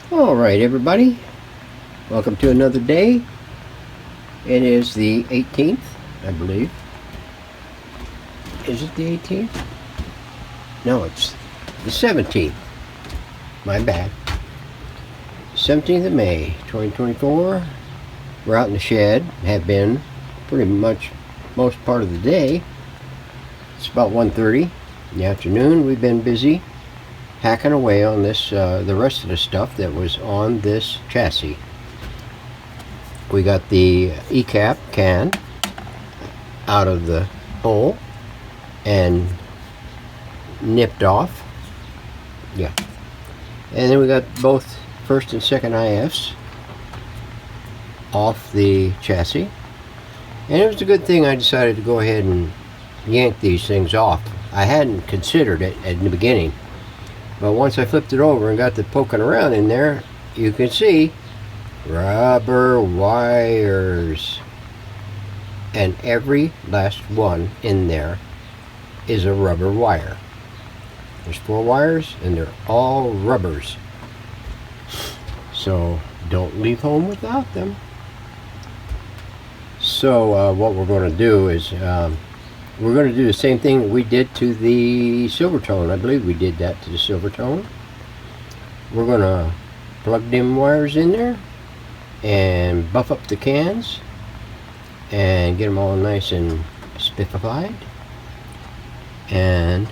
Alright everybody, welcome to another day. It is the 18th, I believe. Is it the 18th? No, it's the 17th. My bad. 17th of May, 2024. We're out in the shed, have been pretty much most part of the day. It's about 1:30 in the afternoon. We've been busy hacking away on this, the rest of the stuff that was on this chassis. We got the E-cap can out of the hole and nipped off. Yeah. And then we got both first and second IFs off the chassis. And it was a good thing I decided to go ahead and yank these things off. I hadn't considered it at the beginning. But once I flipped it over and got the poking around in there, you can see rubber wires. And every last one in there is a rubber wire. There's 4 wires and they're all rubbers. So don't leave home without them. So what we're going to do is we're going to do the same thing that we did to the Silvertone. I believe we did that to the Silvertone. We're going to plug them wires in there and buff up the cans and get them all nice and spiffified and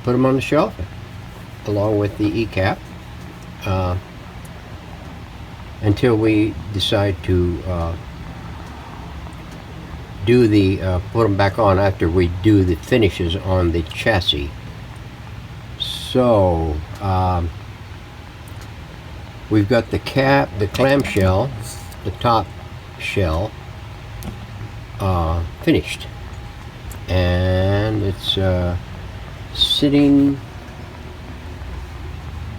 put them on the shelf along with the E-cap until we decide to do the put them back on after we do the finishes on the chassis. So we've got the cap, the clamshell, the top shell finished, and it's sitting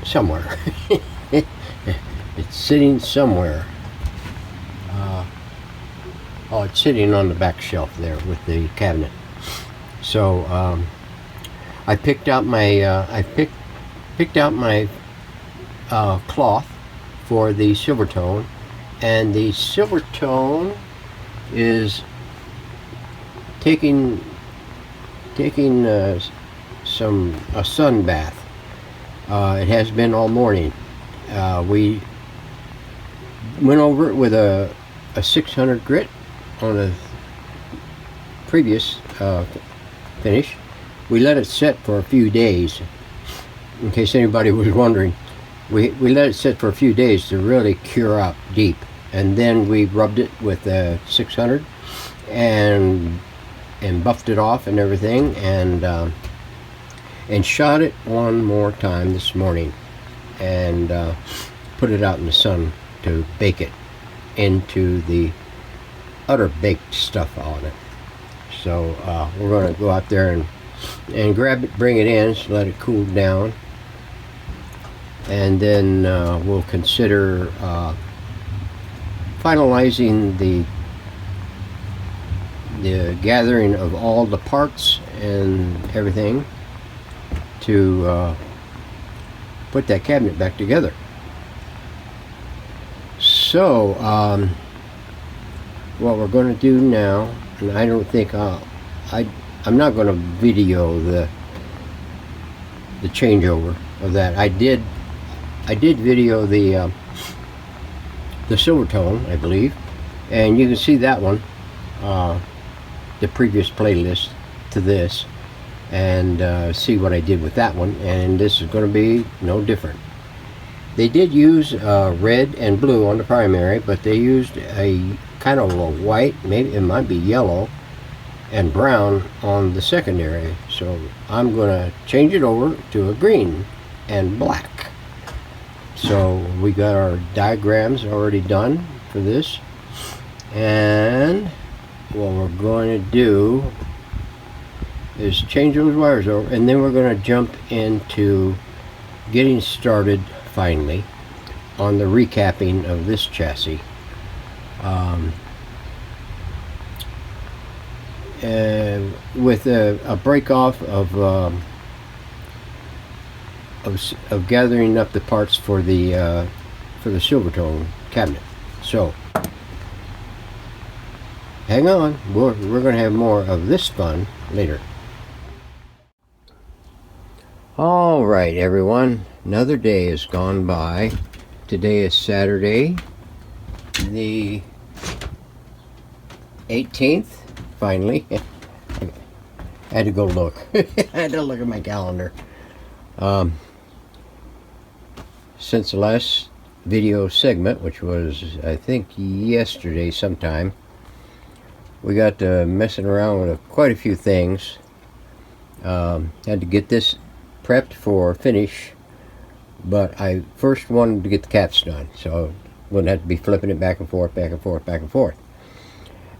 somewhere. It's sitting somewhere. Oh, it's sitting on the back shelf there with the cabinet. So I picked out my picked out my cloth for the Silvertone, and the Silvertone is taking a sun bath. It has been all morning. We went over it with a 600 grit on a previous finish. We let it set for a few days, in case anybody was wondering. We let it sit for a few days to really cure up deep, and then we rubbed it with a 600 and buffed it off and everything, and shot it one more time this morning and put it out in the sun to bake it into the utter baked stuff on it. So we're going to go out there and grab it, bring it in, so let it cool down, and then we'll consider finalizing the gathering of all the parts and everything to put that cabinet back together. So what we're going to do now, and I don't think I'm not going to video the changeover of that. I did video the Silvertone, I believe, and you can see that one, the previous playlist to this, and see what I did with that one, and this is going to be no different. They did use red and blue on the primary, but they used a kind of a white, maybe it might be yellow, and brown on the secondary. So I'm going to change it over to a green and black. So we got our diagrams already done for this, and what we're going to do is change those wires over, and then we're going to jump into getting started finally on the recapping of this chassis. With a break off of of gathering up the parts for the Silvertone cabinet. So hang on, we're going to have more of this fun later. All right, everyone, another day has gone by. Today is Saturday, the 18th. Finally, I had to go look. I had to look at my calendar. Since the last video segment, which was I think yesterday sometime, we got messing around with quite a few things. Had to get this prepped for finish, but I first wanted to get the caps done, so I wouldn't have to be flipping it back and forth, back and forth, back and forth.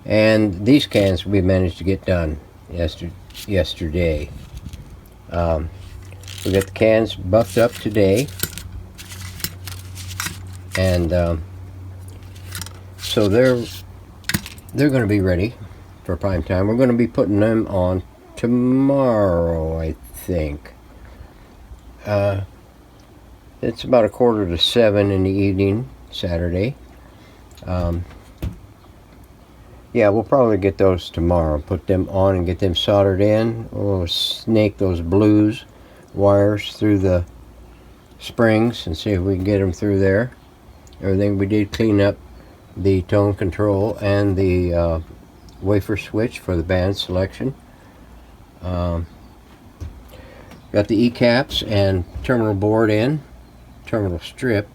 And these cans we managed to get done yesterday. We got the cans buffed up today, and so they're going to be ready for prime time. We're going to be putting them on tomorrow, I think. It's about 6:45 in the evening, Saturday. Yeah, we'll probably get those tomorrow. Put them on and get them soldered in. We'll snake those blues wires through the springs and see if we can get them through there. Everything we did clean up the tone control and the wafer switch for the band selection. Got the E-caps and terminal board in, terminal strip.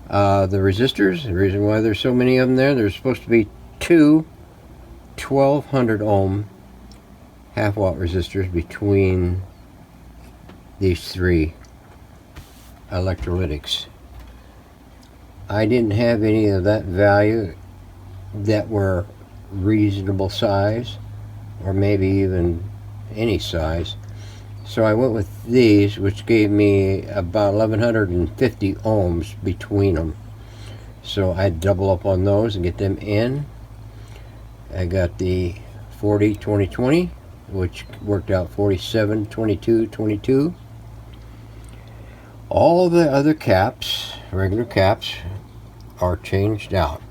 The resistors, the reason why there's so many of them there, there's supposed to be two 1200 ohm half-watt resistors between these three electrolytics. I didn't have any of that value that were reasonable size, or maybe even any size. So I went with these, which gave me about 1150 ohms between them. So I double up on those and get them in. I got the 40-20-20, which worked out 47-22-22. All the other caps, regular caps, are changed out.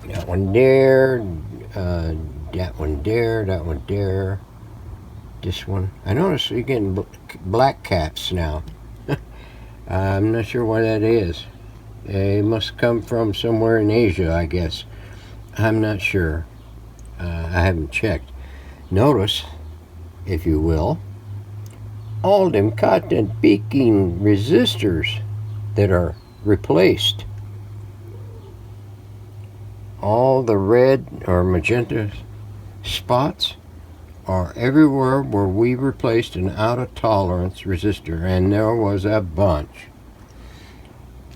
That one there, that one there, that one there. This one. I notice you're getting black caps now. I'm not sure why that is. They must come from somewhere in Asia, I guess. I'm not sure. I haven't checked. Notice, if you will, all them cotton peaking resistors that are replaced. All the red or magenta spots are everywhere where we replaced an out of tolerance resistor, and there was a bunch.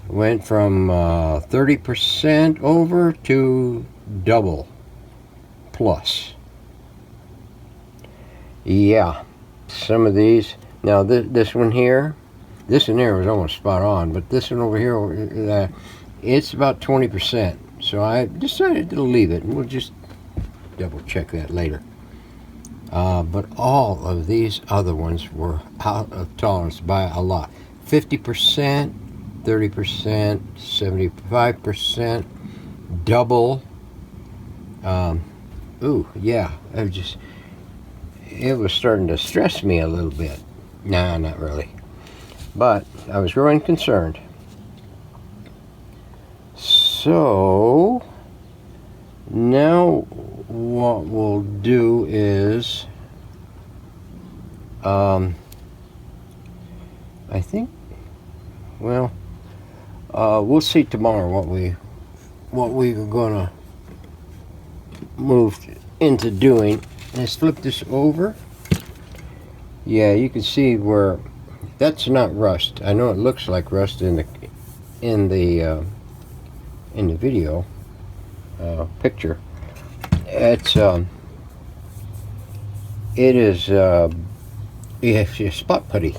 Went from 30% over to double plus. Yeah, some of these. Now this one here, this one here was almost spot on, but this one over here, it's about 20%. So I decided to leave it, and we'll just double check that later. But all of these other ones were out of tolerance by a lot. 50%, 30%, 75%, double. Ooh, yeah, it was starting to stress me a little bit. Nah, not really. But I was growing concerned. So now what we'll do is I think, well, we'll see tomorrow what we are gonna move into doing. Let's flip this over. Yeah, you can see where that's not rust. I know it looks like rust in the video picture. It's it is spot putty.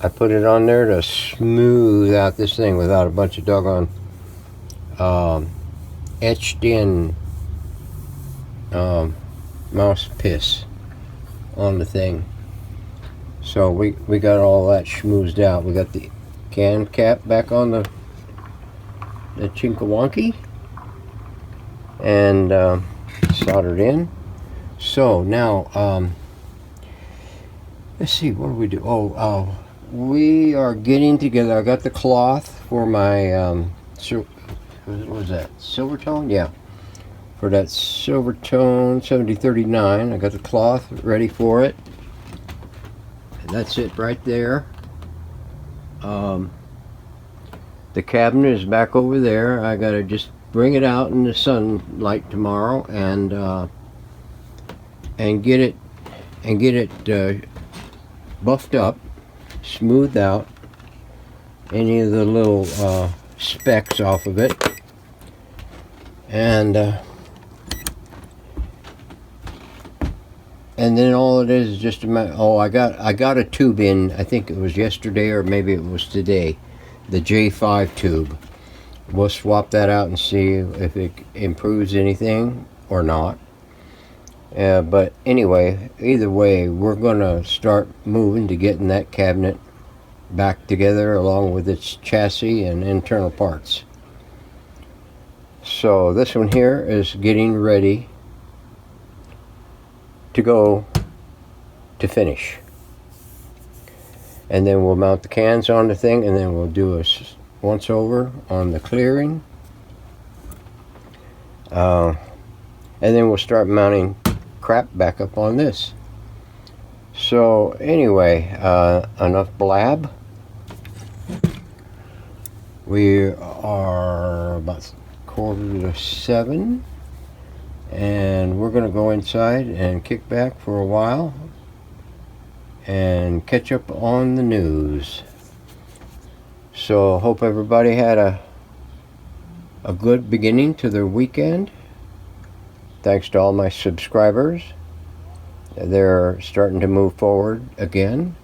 I put it on there to smooth out this thing without a bunch of doggone etched in mouse piss on the thing. So we got all that schmoozed out. We got the can cap back on the Chinkawonky and soldered in. So now let's see, what do we do? We are getting together. I got the cloth for my what was that, Silvertone? Yeah, for that Silvertone 7039. I got the cloth ready for it. And that's it right there. The cabinet is back over there. I gotta just bring it out in the sunlight tomorrow and get it buffed up, smoothed out any of the little specks off of it, and then all it is just a matter. Oh, I got a tube in. I think it was yesterday or maybe it was today. The J5 tube. We'll swap that out and see if it improves anything or not. But anyway, either way, we're gonna start moving to getting that cabinet back together along with its chassis and internal parts. So this one here is getting ready to go to finish, and then we'll mount the cans on the thing, and then we'll do a once over on the clearing, and then we'll start mounting crap back up on this. So anyway, enough blab. We are about 6:45, and we're going to go inside and kick back for a while and catch up on the news. So hope everybody had a good beginning to their weekend. Thanks to all my subscribers. They're starting to move forward again.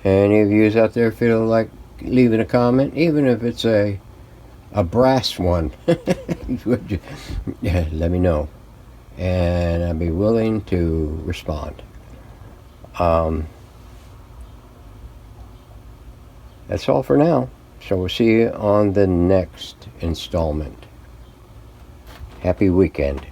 Any of you out there feel like leaving a comment, even if it's a brass one, yeah, let me know, and I'll be willing to respond. That's all for now. So we'll see you on the next installment. Happy weekend.